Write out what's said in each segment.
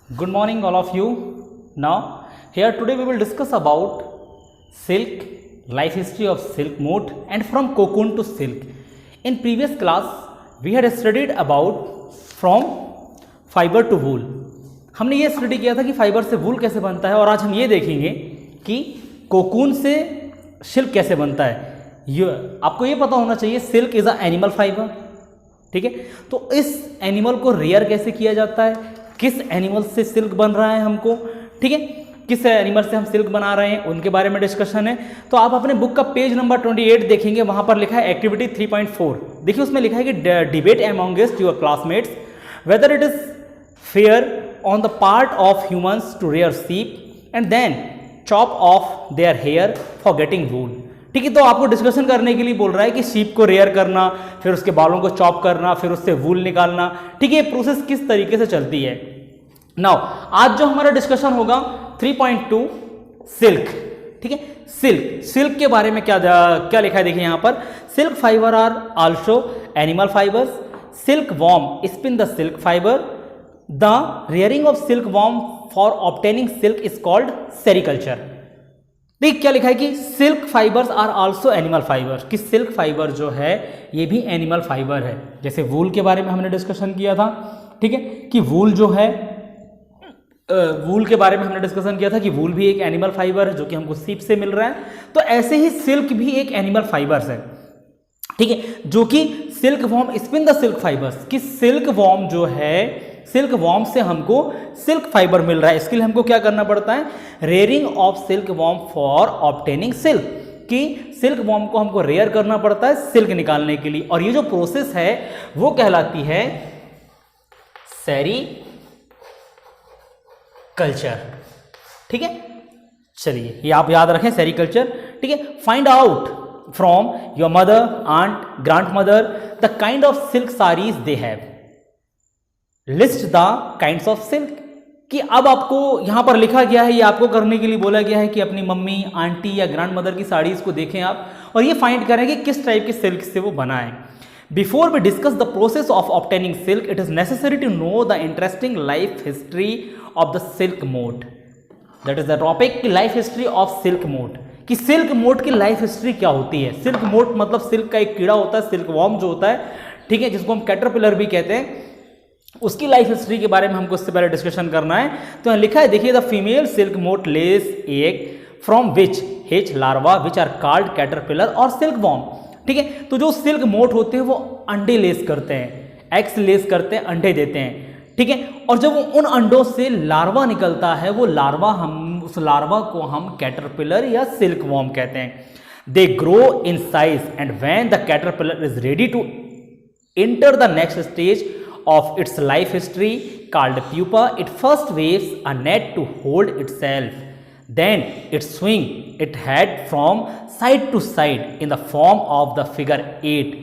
Good morning, all of you. Now, here today we will discuss about silk, life history of silk moth, and from cocoon to silk. In previous class, we had studied about from fiber to wool. हमने ये study किया था कि fibre से वूल कैसे बनता है, और आज हम ये देखेंगे कि कोकून से सिल्क कैसे बनता है। ये आपको ये पता होना चाहिए, silk is a animal fibre, ठीक है। तो इस एनिमल को रेयर कैसे किया जाता है, किस एनिमल से सिल्क बन रहा है हमको, ठीक है, किस एनिमल से हम सिल्क बना रहे हैं, उनके बारे में डिस्कशन है। तो आप अपने बुक का पेज नंबर 28 देखेंगे, वहाँ पर लिखा है एक्टिविटी 3.4। देखिए उसमें लिखा है कि debate amongst your classmates whether it is fair on the part of humans to rear sheep and then chop off their hair for getting wool। ठीक है, तो आपको डिस्कशन करने के लिए बोल रहा है कि शीप को रेयर करना, फिर उसके बालों को चॉप करना, फिर उससे वूल निकालना, ठीक है, ये प्रोसेस किस तरीके से चलती है। नाउ आज जो हमारा डिस्कशन होगा 3.2 सिल्क, ठीक है। सिल्क के बारे में क्या लिखा है, देखिए यहाँ पर, silk fibre are also animal fibres, silk warm spin the silk fibre, The rearing of silkworm for obtaining silk is called sericulture। देख क्या लिखा है कि silk fibres are also animal fibre, कि सिल्क फाइबर जो है ये भी एनिमल फाइबर है। जैसे वूल के बारे में हमने डिस्कशन किया था, ठीक है, कि वूल जो है, वूल के बारे में हमने डिस्कशन किया था कि वूल भी एक एनिमल फाइबर है जो कि हमको सीप से मिल रहा है। तो ऐसे ही सिल्क भी एक एनिमल फाइबर्स है, ठीक है, जो कि silk worm spin the silk fibres, कि सिल्क वॉर्म जो है, सिल्क वॉर्म से हमको सिल्क फाइबर मिल रहा है। इसके लिए हमको क्या करना पड़ता है, rearing of silk worm for obtaining silk, कि सिल्क वॉर्म को हमको रेयर करना पड़ता है सिल्क निकालने के लिए। और ये जो प्रोसेस है वो कहलाती है सेरीकल्चर, ठीक है। चलिए ये आप याद रखें, सेरीकल्चर, ठीक है। Find out from your mother, aunt, grand mother the kind of silk saris they have, list the kinds of silk. कि अब आपको यहां पर लिखा गया है, ये आपको करने के लिए बोला गया है कि अपनी मम्मी, आंटी या ग्रैंड मदर की साड़ीज को देखें आप, और ये फाइंड करें कि किस टाइप के सिल्क से वो बना है। Before we discuss the process of obtaining silk, it is necessary to know the interesting life history of the silk moth. That is the topic, life history of silk moth, कि silk moth की life history क्या होती है। Silk moth मतलब silk का एक कीड़ा होता है, सिल्क वॉर्म जो होता है, ठीक है, जिसको हम कैटरपिलर भी कहते हैं, उसकी लाइफ हिस्ट्री के बारे में हमको इससे पहले डिस्कशन करना है। तो यहाँ लिखा है, देखिए, the female silk moth lays egg from which hatch larva which are called caterpillar और सिल्क वॉर्म, ठीक है। तो जो सिल्क मोथ होते हैं वो अंडे लेस करते हैं, एग्स लेस करते हैं, अंडे देते हैं, ठीक है। और जब उन अंडों से लार्वा निकलता है, वो लार्वा, हम उस लार्वा को हम कैटरपिलर या सिल्क वॉर्म कहते हैं। They grow in size and when the caterpillar is ready to enter the next stage of its life history called pupa, it first waves a net to hold itself, then it swing its head from side to side in the form of the figure 8.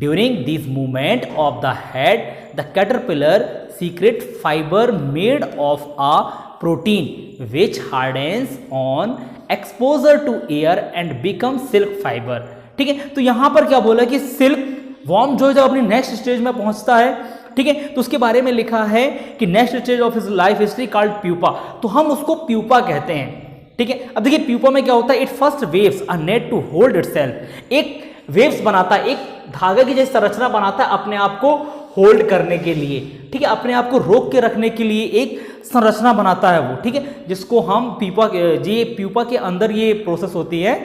During this movement of the head, the caterpillar secretes fiber made of a protein which hardens on exposure to air and becomes silk fiber, ठीक है। तो यहां पर क्या बोला कि silk worm जो है जब अपनी नेक्स्ट स्टेज में पहुंचता है, ठीक है, तो उसके बारे में लिखा है कि next stage of his life history called pupa, तो हम उसको प्यूपा कहते हैं, ठीक है। अब देखिए प्यूपा में क्या होता है, it first weaves a net to hold itself, एक वेव्स बनाता है, एक धागे की जैसी संरचना बनाता है अपने आप को होल्ड करने के लिए, ठीक है, अपने आप को रोक के रखने के लिए एक संरचना बनाता है वो, ठीक है, जिसको हम प्यूपा के अंदर ये प्रोसेस होती है,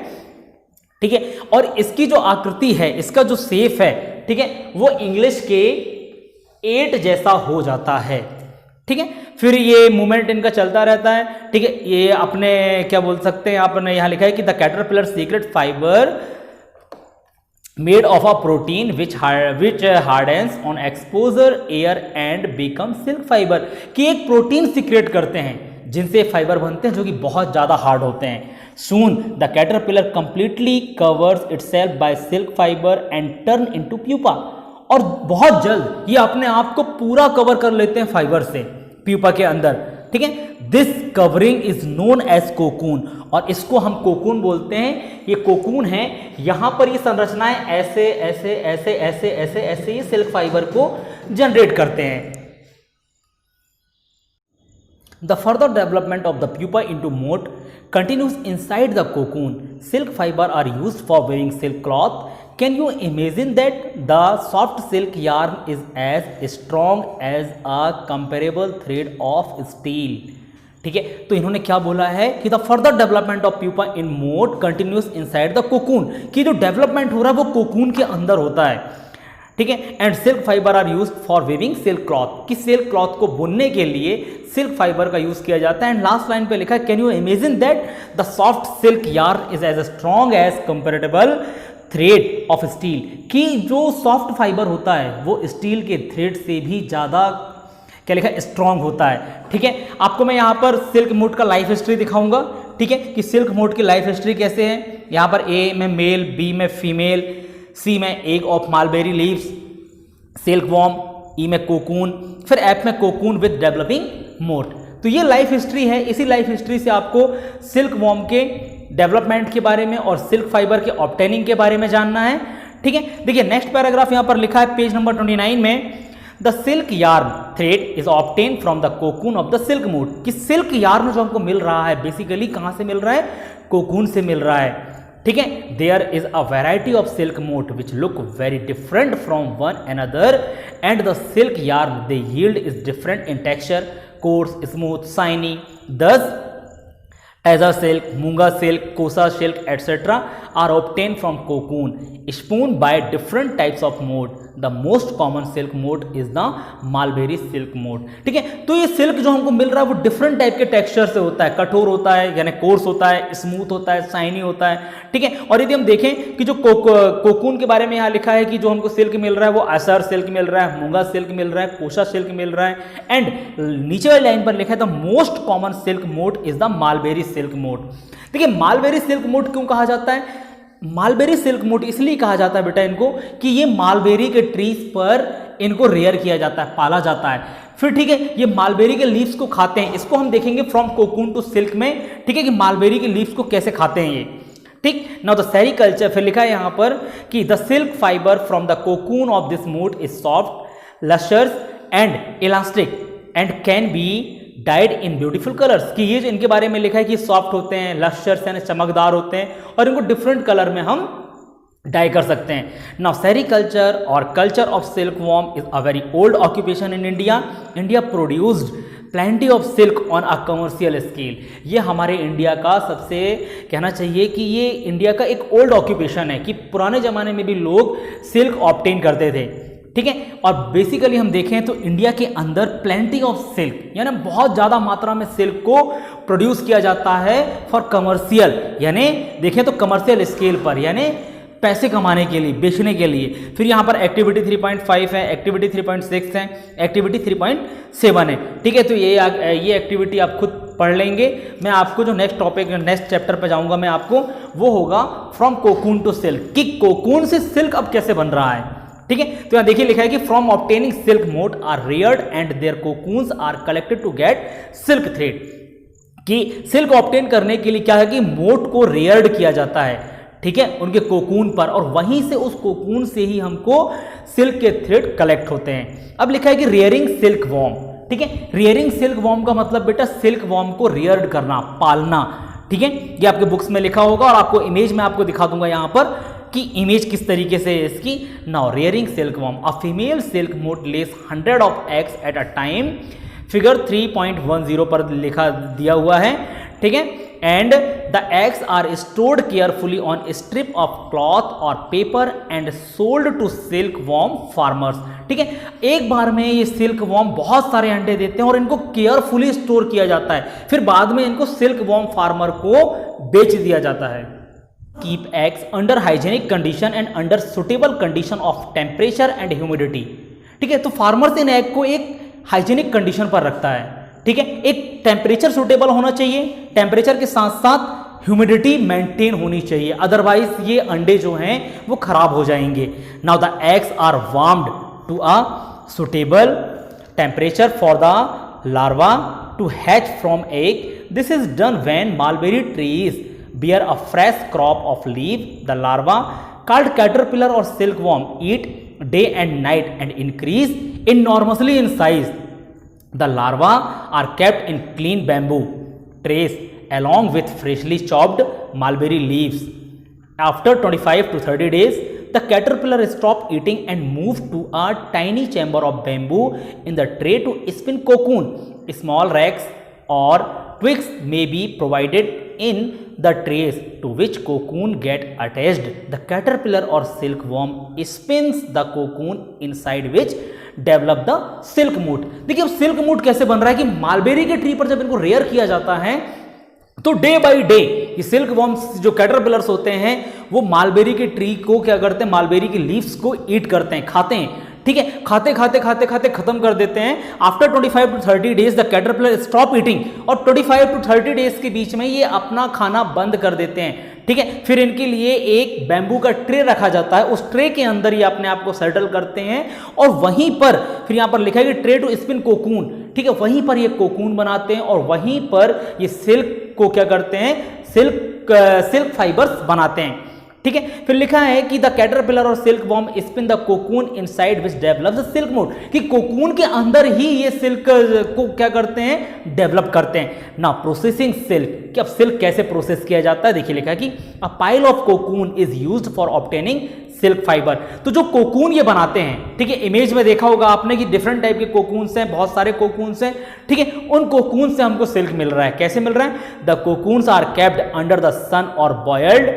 ठीक है। और इसकी जो आकृति है, इसका जो शेप है, ठीक है, वो इंग्लिश के 8 जैसा हो जाता है, ठीक है। फिर ये मूवमेंट इनका चलता रहता है, ठीक है। ये अपने क्या बोल सकते हैं, आपने यहां लिखा है कि the caterpillar secrete fiber made of a protein which hardens on exposure air and become silk fiber, कि एक प्रोटीन सीक्रेट करते हैं जिनसे फाइबर बनते हैं जो कि बहुत ज्यादा हार्ड होते हैं। Soon the caterpillar completely covers itself by silk fiber and turn into pupa, और बहुत जल्द ये अपने आप को पूरा कवर कर लेते हैं फाइबर से प्यूपा के अंदर, ठीक है। This covering is known as cocoon, और इसको हम कोकून बोलते हैं। ये कोकून है, यहां पर ये संरचनाएं ऐसे ऐसे ऐसे ऐसे ऐसे ऐसे ये सिल्क फाइबर को जनरेट करते हैं। The further development of the pupa into mote continues inside the cocoon. Silk fiber are used for weaving silk cloth. Can you imagine that the soft silk yarn is as strong as a comparable thread of steel? ठीक है, तो इन्होंने क्या बोला है कि the further development of pupa in moth continues inside the cocoon, कि जो डेवलपमेंट हो रहा है वो कोकून के अंदर होता है, ठीक है। And silk fibre are used for weaving silk cloth, कि सिल्क क्लॉथ को बुनने के लिए सिल्क फाइबर का यूज किया जाता है। एंड लास्ट लाइन पे लिखा है can you imagine that the soft silk yarn is as strong as comparable thread of steel, कि जो सॉफ्ट फाइबर होता है वो स्टील के थ्रेड से भी ज़्यादा क्या लिखा है, स्ट्रॉन्ग होता है, ठीक है। आपको मैं यहाँ पर सिल्क मोट का लाइफ हिस्ट्री दिखाऊंगा, ठीक है, कि सिल्क मोट की लाइफ हिस्ट्री कैसे है। यहाँ पर ए में मेल, बी में फीमेल, सी में egg of mulberry leaves, silkworm, E में कोकून, फिर एफ में कोकून विद डेवलपिंग मोट। तो ये लाइफ हिस्ट्री है। इसी लाइफ हिस्ट्री से आपको सिल्क वॉर्म के डेवलपमेंट के बारे में और सिल्क फाइबर के ऑब्टेनिंग के बारे में जानना है, ठीक है। देखिए नेक्स्ट पैराग्राफ यहाँ पर लिखा है पेज नंबर 29 में, the silk yarn thread is obtain from the cocoon of the silk मोट, कि सिल्क यार्न जो हमको मिल रहा है बेसिकली कहाँ से मिल रहा है, कोकून से मिल रहा है, ठीक है। There is a variety of silk moth which look very different from one another and the silk yarn they yield is different in texture, coarse, smooth, shiny. दस Azar silk, Munga silk, Kosa silk, etc. are obtained from cocoon, spun by different types of mote. The most common silk mote is the Mulberry silk mote. ठीक है, तो ये silk जो हमको मिल रहा है वो डिफरेंट टाइप के टेक्सचर से होता है, कठोर होता है यानी कोर्स होता है, स्मूथ होता है, शाइनी होता है, ठीक है। और यदि हम देखें कि जो कोकून के बारे में यहाँ लिखा है कि जो हमको सिल्क मिल रहा है वो असर सिल्क मिल रहा है, मूंगा सिल्क मिल रहा है, कोशा सिल्क मिल रहा है, एंड नीचे वाली लाइन पर लिखा है द मोस्ट कॉमन सिल्क मोट इज द मालबेरी सिल्क मोट। देखिए मालबेरी सिल्क मोट क्यों कहा जाता है, मालबेरी सिल्क मोट इसलिए कहा जाता है बेटा इनको कि ये मालबेरी के ट्रीज पर इनको रेयर किया जाता है, पाला जाता है। फिर ठीक है, ये मालबेरी के लीव्स को खाते हैं, इसको हम देखेंगे फ्रॉम कोकून टू सिल्क में, ठीक है, कि मालबेरी के लीव्स को कैसे खाते हैं ये, ठीक। नाउ द सेरीकल्चर, फिर लिखा है यहां पर कि the silk fiber from the cocoon of this moth is soft, lustrous and elastic and can be dyed in beautiful colours, कि ये जो इनके बारे में लिखा है कि सॉफ्ट होते हैं, लश्यर्स यानी चमकदार होते हैं और इनको डिफरेंट कलर में हम डाई कर सकते हैं। नाउ सेरीकल्चर और culture of silk worm is a very old occupation in India. India produced plenty of silk on a commercial scale. ये हमारे इंडिया का सबसे कहना चाहिए कि ये इंडिया का एक ओल्ड ऑक्यूपेशन है कि पुराने ज़माने में भी लोग सिल्क ऑब्टेन करते थे, ठीक है। और बेसिकली हम देखें तो इंडिया के अंदर प्लेंटी ऑफ सिल्क यानी बहुत ज़्यादा मात्रा में सिल्क को प्रोड्यूस किया जाता है फॉर कमर्शियल, यानी देखें तो कमर्शियल स्केल पर, यानी पैसे कमाने के लिए, बेचने के लिए। फिर यहाँ पर एक्टिविटी 3.5 है, एक्टिविटी 3.6 है, एक्टिविटी 3.7 है, ठीक है। तो ये एक्टिविटी आप खुद पढ़ लेंगे। मैं आपको जो नेक्स्ट टॉपिक नेक्स्ट चैप्टर पे जाऊंगा मैं आपको, वो होगा फ्रॉम कोकून टू सिल्क, कि कोकून से सिल्क अब कैसे बन रहा है, ठीक है। तो यहां देखिए लिखा है कि from obtaining silk moth are reared and their cocoons are collected to get silk thread, कि सिल्क ऑब्टेन करने के लिए क्या है कि मोट को रेयर्ड किया जाता है, ठीक है, उनके कोकून पर, और वहीं से उस कोकून से ही हमको सिल्क के थ्रेड कलेक्ट होते हैं। अब लिखा है कि रेयरिंग सिल्क वॉर्म, ठीक है। रेयरिंग सिल्क वॉर्म का मतलब बेटा सिल्क वॉर्म को रेयर्ड करना, पालना, ठीक है। ये आपके बुक्स में लिखा होगा और आपको इमेज में आपको दिखा दूंगा यहां पर कि इमेज किस तरीके से है इसकी। Now rearing silkworm, a female silk moth lays 100 of eggs at a time, figure 3.10 पर लिखा दिया हुआ है, ठीक है। And the eggs are stored carefully on strip of cloth और paper and sold to silkworm farmers, ठीक है। एक बार में ये सिल्क वॉर्म बहुत सारे अंडे देते हैं और इनको केयरफुली स्टोर किया जाता है, फिर बाद में इनको सिल्क वॉर्म फार्मर को बेच दिया जाता है। Keep eggs under hygienic condition and under suitable condition of temperature and humidity, ठीक है। तो फार्मर्स इन एग को एक हाइजीनिक कंडीशन पर रखता है, ठीक है। एक टेम्परेचर सुटेबल होना चाहिए, टेम्परेचर के साथ साथ ह्यूमिडिटी मेंटेन होनी चाहिए, अदरवाइज ये अंडे जो हैं वो खराब हो जाएंगे। Now the eggs are warmed to a suitable temperature for the larva to hatch from egg. This is done when mulberry trees bear a fresh crop of leaf. The larva called caterpillar or silkworm eat day and night and increase enormously in size. The larva are kept in clean bamboo trays along with freshly chopped mulberry leaves. After 25 to 30 days, the caterpillar stop eating and move to a tiny chamber of bamboo in the tray to spin cocoon. Small racks or twigs may be provided in the trays to which cocoon get attached. The caterpillar or silkworm spins the cocoon inside which develop the silk moth. देखिए अब silk मूट कैसे बन रहा है कि mulberry के tree पर जब इनको रेयर किया जाता है तो डे बाय डे ये सिल्क वॉर्म्स जो कैटरपिलर्स होते हैं वो मालबेरी के ट्री को क्या करते हैं, मालबेरी की लीव्स को ईट करते हैं, खाते हैं. ठीक है, खाते खाते खाते खाते खत्म कर देते हैं. After 25 to 30 days the caterpillar stop eating, और 25 टू 30 डेज के बीच में ये अपना खाना बंद कर देते हैं. ठीक है, फिर इनके लिए एक बैम्बू का ट्रे रखा जाता है, उस ट्रे के अंदर ये अपने आप को सेटल करते हैं और वहीं पर फिर यहां पर लिखा है कि ट्रे टू स्पिन कोकून. ठीक है, वहीं पर ये कोकून बनाते हैं और वहीं पर ये सिल्क को क्या करते हैं, सिल्क फाइबर्स बनाते हैं. ठीक है, फिर लिखा है कि द कैटरपिलर और silk worm spin the cocoon inside which develops the silk moth, कि कोकून के अंदर ही ये सिल्क को क्या करते हैं, डेवलप करते हैं. ना प्रोसेसिंग सिल्क, कि अब सिल्क कैसे प्रोसेस किया जाता है, देखिए लिखा है कि a pile of cocoon is used for obtaining silk fibre. तो जो कोकून ये बनाते हैं, ठीक है, इमेज में देखा होगा आपने कि डिफरेंट टाइप के कोकून्स हैं, बहुत सारे कोकून्स हैं. ठीक है, उन कोकून से हमको सिल्क मिल रहा है. कैसे मिल रहा है, the cocoons are kept under the sun और बॉयल्ड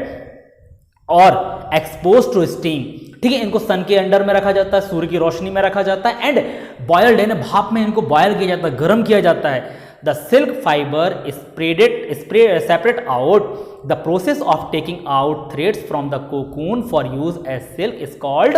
और एक्सपोज टू स्टीम. ठीक है, इनको सन के अंडर में रखा जाता है, सूर्य की रोशनी में रखा जाता है, एंड बॉयल्ड है ना, भाप में इनको बॉयल किया जाता है, गर्म किया जाता है. The silk fibre separate out. The process of taking out threads from the cocoon for use as silk is called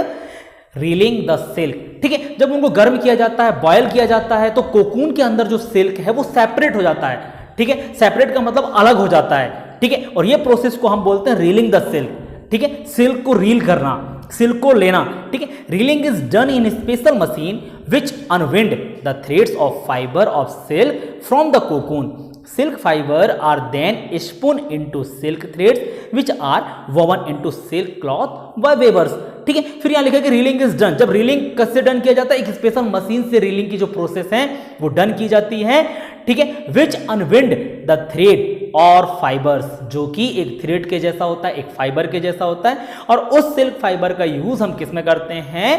reeling the silk. ठीक है, जब उनको गर्म किया जाता है, बॉयल किया जाता है, तो कोकून के अंदर जो सिल्क है वो सेपरेट हो जाता है. ठीक है, सेपरेट का मतलब अलग हो जाता है. ठीक है, और ये प्रोसेस को हम बोलते हैं रीलिंग द सिल्क. ठीक है, सिल्क को रील करना, सिल्क को लेना. ठीक है, reeling is done in special machine which unwind the threads of fibre of silk from the cocoon. Silk fiber are then spun into silk threads which are woven into silk cloth by weavers. ठीक है, फिर यहाँ लिखा है कि railing is done. जब railing कैसे done किया जाता है, एक स्पेशल मशीन से रीलिंग की जो प्रोसेस है वो डन की जाती है. ठीक है, विच अनविंड द थ्रेड और फाइबर्स, जो कि एक थ्रेड के जैसा होता है, एक फाइबर के जैसा होता है, और उस सिल्क फाइबर का यूज हम किस में करते हैं,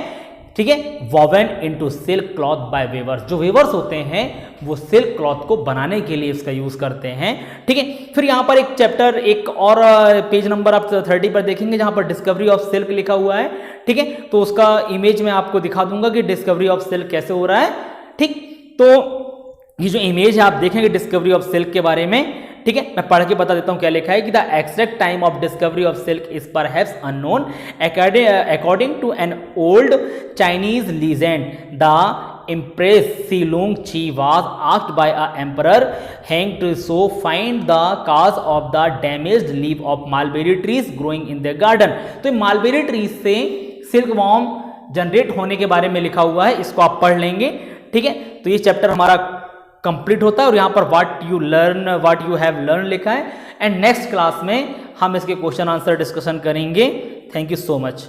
ठीक है, woven into silk cloth by weavers. जो वेवर्स होते हैं वो सिल्क क्लॉथ को बनाने के लिए इसका यूज करते हैं. ठीक है, फिर यहां पर एक चैप्टर, एक और पेज नंबर आप 30 पर देखेंगे जहां पर डिस्कवरी ऑफ सिल्क लिखा हुआ है. ठीक है, तो उसका इमेज मैं आपको दिखा दूंगा कि डिस्कवरी ऑफ सिल्क कैसे हो रहा है. ठीक, तो ये जो इमेज है आप देखेंगे डिस्कवरी ऑफ सिल्क के बारे में. ठीक है, मैं पढ़ के बता देता हूं क्या लिखा है कि the exact time of discovery of silk is perhaps unknown according to an old Chinese legend. The Empress Silung Chi was asked by a emperor Heng to so find the cause of the damaged leaf of mulberry trees growing in their garden. तो mulberry trees से silk worm generate होने के बारे में लिखा हुआ है, इसको आप पढ़ लेंगे. ठीक है, तो ये चैप्टर हमारा कंप्लीट होता है और यहाँ पर व्हाट यू हैव लर्न लिखा है. एंड नेक्स्ट क्लास में हम इसके क्वेश्चन आंसर डिस्कशन करेंगे. Thank you so much.